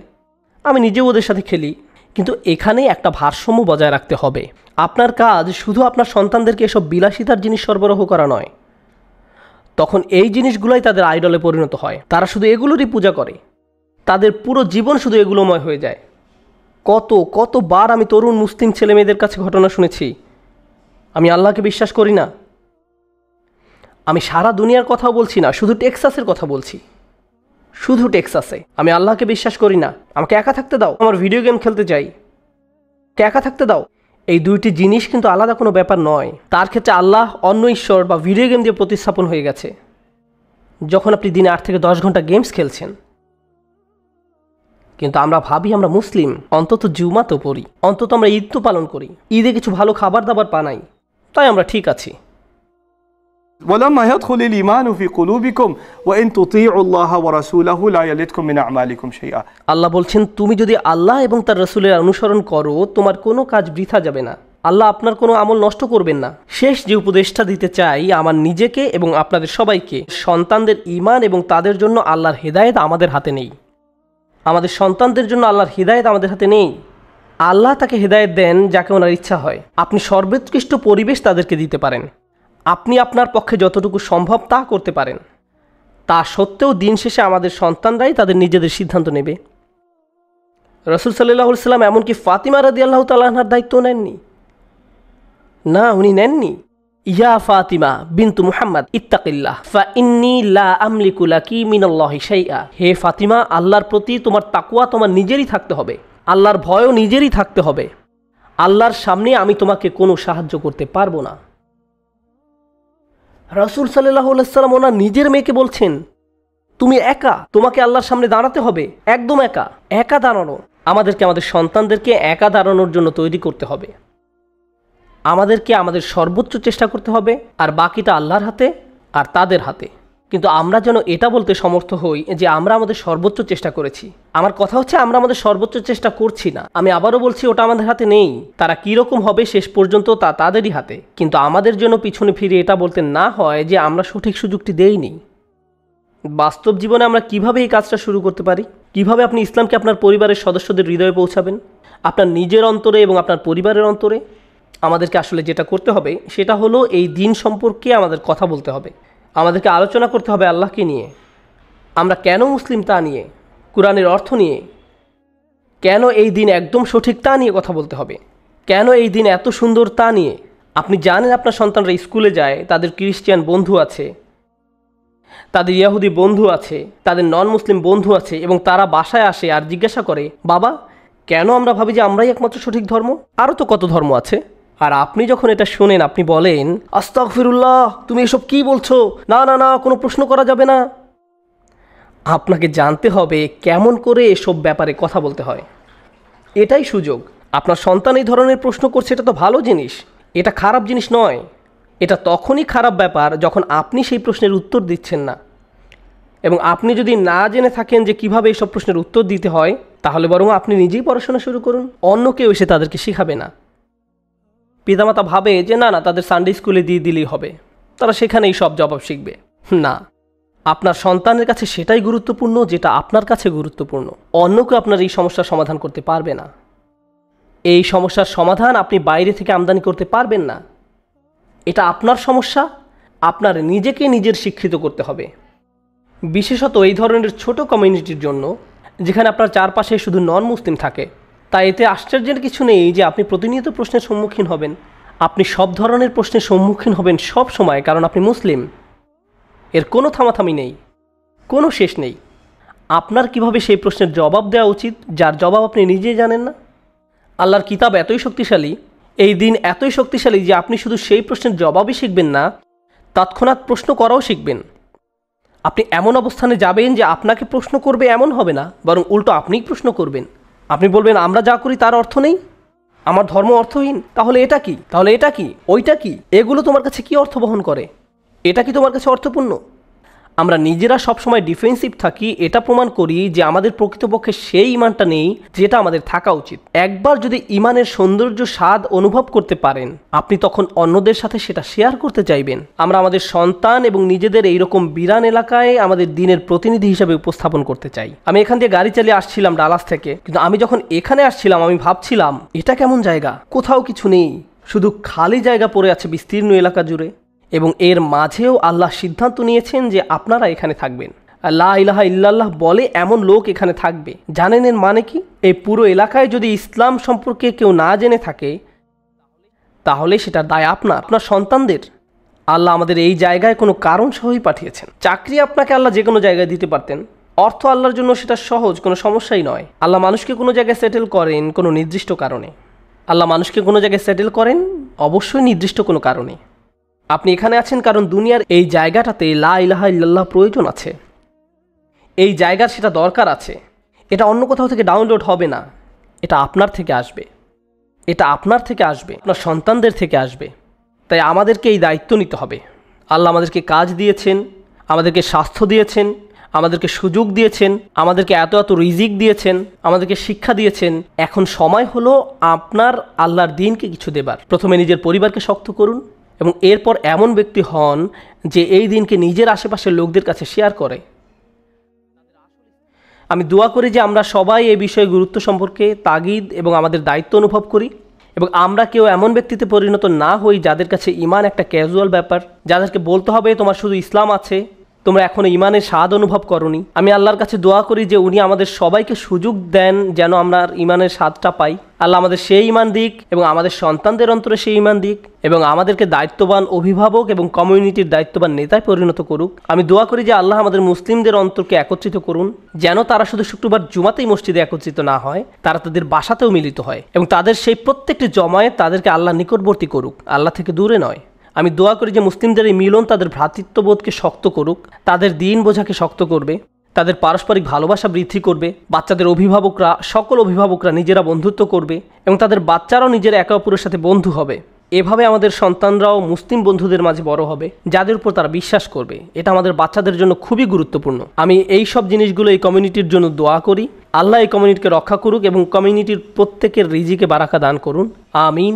আমি নিজেও ওদের সাথে খেলি। কিন্তু এখানে একটা ভারসাম্য বজায় রাখতে হবে। আপনার কাজ শুধু আপনার সন্তানদেরকে এসব বিলাসিতার জিনিস সরবরাহ করা নয়। তখন এই জিনিসগুলোই তাদের আইডলে পরিণত হয়। তারা শুধু এগুলোরই পূজা করে, তাদের পুরো জীবন শুধু এগুলোময় হয়ে যায়। কতবার আমি তরুণ মুসলিম ছেলেমেয়েদের কাছে ঘটনা শুনেছি আমি আল্লাহকে বিশ্বাস করি না। আমি সারা দুনিয়ার কথাও বলছি না, শুধু টেক্সাসের কথা বলছি, শুধু টেক্সাসে। আমি আল্লাহকে বিশ্বাস করি না। আমাকে একা থাকতে দাও, আমার ভিডিও গেম খেলতে চাই, একা থাকতে দাও। এই দুইটি জিনিস কিন্তু আলাদা কোনো ব্যাপার নয়। তার ক্ষেত্রে আল্লাহ অন্য ঈশ্বর বা ভিডিও গেম দিয়ে প্রতিস্থাপন হয়ে গেছে। যখন আপনি দিনে 8 থেকে 10 ঘন্টা গেমস খেলছেন, কিন্তু আমরা ভাবি আমরা মুসলিম, অন্তত জুমা তো পড়ি, অন্তত আমরা ঈদ তো পালন করি, ঈদে কিছু ভালো খাবার দাবার বানাই, তাই আমরা ঠিক আছি। ولما يدخل الإيمان في قلوبكم وإن تطيعوا الله ورسوله لا يلدكم من أعمالكم شيئا। আল্লাহ বলছেন, তুমি যদি আল্লাহ এবং তার রাসূলের অনুসরণ করো, তোমার কোনো কাজ বৃথা যাবে না, আল্লাহ আপনার কোনো আমল নষ্ট করবেন না। শেষ যে উপদেশটা দিতে চাই আমার নিজেকে এবং আপনাদের সবাইকে, সন্তানদের ঈমান এবং তাদের জন্য আল্লাহর হেদায়েত আমাদের হাতে নেই। আমাদের সন্তানদের জন্য আল্লাহর হেদায়েত আমাদের হাতে নেই। আল্লাহ তাকে হেদায়েত দেন যাকে ওনার ইচ্ছা হয়। আপনি সর্বোৎকৃষ্ট পরিবেশ তাদেরকে দিতে পারেন, আপনি আপনার পক্ষে যতটুকু সম্ভব তা করতে পারেন। তা সত্ত্বেও দিন শেষে আমাদের সন্তানরাই তাদের নিজেদের সিদ্ধান্ত নেবে। রাসূল সাল্লাল্লাহু আলাইহি সাল্লাম এমনকি ফাতিমা রাদিয়াল্লাহু তাআলা আনহার দায়িত্ব নেননি। না, উনি নেননি। ইয়া ফাতিমা বিনতু মুহাম্মদ ইত্তাকিল্লাহ ফা ইন্নী লা আমলিকু লাকি মিনাল্লাহি শাইআ। হে ফাতিমা, আল্লাহর প্রতি তোমার তাকওয়া তোমার নিজেরই থাকতে হবে, আল্লাহর ভয়ও নিজেরই থাকতে হবে। আল্লাহর সামনে আমি তোমাকে কোনো সাহায্য করতে পারবো না। রাসূল সাল্লাল্লাহু আলাইহি সাল্লাম ওনার নিজের মেয়েকে বলছেন, তুমি একা, তোমাকে আল্লাহর সামনে দাঁড়াতে হবে, একদম একা। একা দাঁড়ানো, আমাদেরকে আমাদের সন্তানদেরকে একা দাঁড়ানোর জন্য তৈরি করতে হবে। আমাদেরকে আমাদের সর্বোচ্চ চেষ্টা করতে হবে, আর বাকিটা আল্লাহর হাতে আর তাদের হাতে। কিন্তু আমরা যেন এটা বলতে সমর্থ হই যে আমরা আমাদের সর্বোচ্চ চেষ্টা করেছি। আমার কথা হচ্ছে আমরা আমাদের সর্বোচ্চ চেষ্টা করছি না। আমি আবারও বলছি, ওটা আমাদের হাতে নেই। তারা কীরকম হবে শেষ পর্যন্ত তা তাদেরই হাতে। কিন্তু আমাদের জন্য পিছনে ফিরে এটা বলতে না হয় যে আমরা সঠিক সুযোগটি দেইনি। বাস্তব জীবনে আমরা কিভাবে এই কাজটা শুরু করতে পারি? কিভাবে আপনি ইসলামকে আপনার পরিবারের সদস্যদের হৃদয়ে পৌঁছাবেন, আপনার নিজের অন্তরে এবং আপনার পরিবারের অন্তরে? আমাদেরকে আসলে যেটা করতে হবে সেটা হলো এই দিন সম্পর্কে আমাদের কথা বলতে হবে। আমাদেরকে আলোচনা করতে হবে আল্লাহকে নিয়ে, আমরা কেন মুসলিম তা নিয়ে, কোরআনের অর্থ নিয়ে, কেন এই দিন একদম সঠিক তা নিয়ে কথা বলতে হবে, কেন এই দিন এত সুন্দর তা নিয়ে। আপনি জানেন আপনার সন্তানরা স্কুলে যায়, তাদের ক্রিশ্চিয়ান বন্ধু আছে, তাদের ইহুদি বন্ধু আছে, তাদের নন মুসলিম বন্ধু আছে, এবং তারা বাসায় আসে আর জিজ্ঞাসা করে, বাবা কেন আমরা ভাবি যে আমরাই একমাত্র সঠিক ধর্ম, আরও তো কত ধর্ম আছে। আর আপনি যখন এটা শোনেন আপনি বলেন, আস্তাগফিরুল্লাহ, তুমি এসব কি বলছো, না না না, কোনো প্রশ্ন করা যাবে না। আপনাকে জানতে হবে কেমন করে এসব ব্যাপারে কথা বলতে হয়। এটাই সুযোগ। আপনার সন্তান এই ধরনের প্রশ্ন করছে, এটা তো ভালো জিনিস, এটা খারাপ জিনিস নয়। এটা তখনই খারাপ ব্যাপার যখন আপনি সেই প্রশ্নের উত্তর দিচ্ছেন না, এবং আপনি যদি না জেনে থাকেন যে কিভাবে এইসব প্রশ্নের উত্তর দিতে হয়, তাহলে বরং আপনি নিজেই পড়াশোনা শুরু করুন, অন্য কেউ এসে তাদেরকে শেখাবে না। পিতামাতা ভাবে যে না না, তাদের সানডে স্কুলে দিয়ে দিলেই হবে, তারা সেখানেই সব জবাব শিখবে। না, আপনার সন্তানের কাছে সেটাই গুরুত্বপূর্ণ যেটা আপনার কাছে গুরুত্বপূর্ণ। অন্য কেউ আপনার এই সমস্যার সমাধান করতে পারবে না। এই সমস্যার সমাধান আপনি বাইরে থেকে আমদানি করতে পারবেন না। এটা আপনার সমস্যা, আপনার নিজেকে নিজের শিক্ষিত করতে হবে। বিশেষত এই ধরনের ছোট কমিউনিটির জন্য, যেখানে আপনার চারপাশে শুধু নন মুসলিম থাকে। তাই এতে আশ্চর্যের কিছু নেই যে আপনি প্রতিনিয়ত প্রশ্নের সম্মুখীন হবেন। আপনি সব ধরনের প্রশ্নের সম্মুখীন হবেন সব সময়, কারণ আপনি মুসলিম। এর কোনো থামাথামি নেই, কোনো শেষ নেই। আপনার কিভাবে সেই প্রশ্নের জবাব দেওয়া উচিত যার জবাব আপনি নিজেই জানেন না? আল্লাহর কিতাব এতই শক্তিশালী, এই দিন এতই শক্তিশালী যে আপনি শুধু সেই প্রশ্নের জবাবই শিখবেন না, তৎক্ষণাৎ প্রশ্ন করাও শিখবেন। আপনি এমন অবস্থানে যাবেন যে আপনাকে প্রশ্ন করবে এমন হবে না, বরং উল্টো আপনিই প্রশ্ন করবেন। আপনি বলবেন, আমরা যা করি তার অর্থ নেই, আমার ধর্ম অর্থহীন, তাহলে এটা কি, তাহলে এটা কি, ওইটা কি, এগুলো তোমার কাছে কি অর্থ বহন করে, এটা কি তোমার কাছে অর্থপূর্ণ? আমরা নিজেরা সবসময় ডিফেন্সিভ থাকি, এটা প্রমাণ করি যে আমাদের প্রকৃতপক্ষে সেই ইমানটা নেই যেটা আমাদের থাকা উচিত। একবার যদি ইমানের সৌন্দর্য স্বাদ অনুভব করতে পারেন, আপনি তখন অন্যদের সাথে সেটা শেয়ার করতে চাইবেন। আমরা আমাদের সন্তান এবং নিজেদের এইরকম বিরান এলাকায় আমাদের দিনের প্রতিনিধি হিসেবে উপস্থাপন করতে চাই। আমি এখান দিয়ে গাড়ি চালিয়ে আসছিলাম ডালাস থেকে, কিন্তু আমি যখন এখানে আসছিলাম আমি ভাবছিলাম, এটা কেমন জায়গা, কোথাও কিছু নেই, শুধু খালি জায়গা পড়ে আছে বিস্তীর্ণ এলাকা জুড়ে, এবং এর মাঝেও আল্লাহ সিদ্ধান্ত নিয়েছেন যে আপনারা এখানে থাকবেন। লা ইলাহা ইল্লাল্লাহ বলে এমন লোক এখানে থাকবে। জানেন এর মানে কি? এই পুরো এলাকায় যদি ইসলাম সম্পর্কে কেউ না জেনে থাকে, তাহলে সেটার দায় আপনার সন্তানদের। আল্লাহ আমাদের এই জায়গায় কোনো কারণ সহই পাঠিয়েছেন। চাকরি আপনাকে আল্লাহ যে কোনো জায়গায় দিতে পারতেন। অর্থ আল্লাহর জন্য সেটা সহজ, কোনো সমস্যাই নয়। আল্লাহ মানুষকে কোনো জায়গায় সেটেল করেন কোনো নির্দিষ্ট কারণে। আল্লাহ মানুষকে কোনো জায়গায় সেটেল করেন অবশ্যই নির্দিষ্ট কোনো কারণে। আপনি এখানে আছেন কারণ দুনিয়ার এই জায়গাটাতে লা ইলাহা ইল্লাল্লাহ প্রয়োজন আছে, এই জায়গার সেটা দরকার আছে। এটা অন্য কোথাও থেকে ডাউনলোড হবে না, এটা আপনার থেকে আসবে, এটা আপনার থেকে আসবে, আপনার সন্তানদের থেকে আসবে। তাই আমাদেরকে এই দায়িত্ব নিতে হবে। আল্লাহ আমাদেরকে কাজ দিয়েছেন, আমাদেরকে স্বাস্থ্য দিয়েছেন, আমাদেরকে সুযোগ দিয়েছেন, আমাদেরকে এত এত রিজিক দিয়েছেন, আমাদেরকে শিক্ষা দিয়েছেন। এখন সময় হলো আপনার আল্লাহর দ্বীনকে কিছু দেবার। প্রথমে নিজের পরিবারকে শক্ত করুন এবং এরপর এমন ব্যক্তি হন যে এই দিনকে নিজের আশেপাশের লোকদের কাছে শেয়ার করে। আমি দোয়া করি যে আমরা সবাই এই বিষয়ে গুরুত্ব সম্পর্কে তাগিদ এবং আমাদের দায়িত্ব অনুভব করি এবং আমরা কেউ এমন ব্যক্তিতে পরিণত না হই যাদের কাছে ঈমান একটা ক্যাজুয়াল ব্যাপার, যাদেরকে বলতে হবে তোমার শুধু ইসলাম আছে, তোমরা এখনো ঈমানের স্বাদ অনুভব করনি। আমি আল্লাহর কাছে দোয়া করি যে উনি আমাদের সবাইকে সুযোগ দেন যেন আমরা ঈমানের স্বাদটা পাই। আল্লাহ আমাদের সেই ঈমান দিক এবং আমাদের সন্তানদের অন্তরে সেই ঈমান দিক এবং আমাদেরকে দায়িত্ববান অভিভাবক এবং কমিউনিটির দায়িত্ববান নেতায় পরিণত করুক। আমি দোয়া করি যে আল্লাহ আমাদের মুসলিমদের অন্তরকে একত্রিত করুন, যেন তারা শুধু শুক্রবার জুমাতেই মসজিদে একত্রিত না হয়, তারা তাদের বাসাতেও মিলিত হয় এবং তাদের সেই প্রত্যেকটি জমায়েত তাদেরকে আল্লাহর নিকটবর্তী করুক, আল্লাহ থেকে দূরে নয়। আমি দোয়া করি যে মুসলিমদের এই মিলন তাদের ভ্রাতৃত্ববোধকে শক্ত করুক, তাদের দিন বোঝাকে শক্ত করবে, তাদের পারস্পরিক ভালোবাসা বৃদ্ধি করবে। বাচ্চাদের অভিভাবকরা, সকল অভিভাবকরা নিজেরা বন্ধুত্ব করবে এবং তাদের বাচ্চারাও নিজেরা একে অপরের সাথে বন্ধু হবে। এভাবে আমাদের সন্তানরাও মুসলিম বন্ধুদের মাঝে বড় হবে যাদের উপর তারা বিশ্বাস করবে। এটা আমাদের বাচ্চাদের জন্য খুবই গুরুত্বপূর্ণ। আমি এই সব জিনিসগুলো এই কমিউনিটির জন্য দোয়া করি। আল্লাহ এই কমিউনিটিকে রক্ষা করুক এবং কমিউনিটির প্রত্যেকের রিজিকে বারাকা দান করুন। আমিন।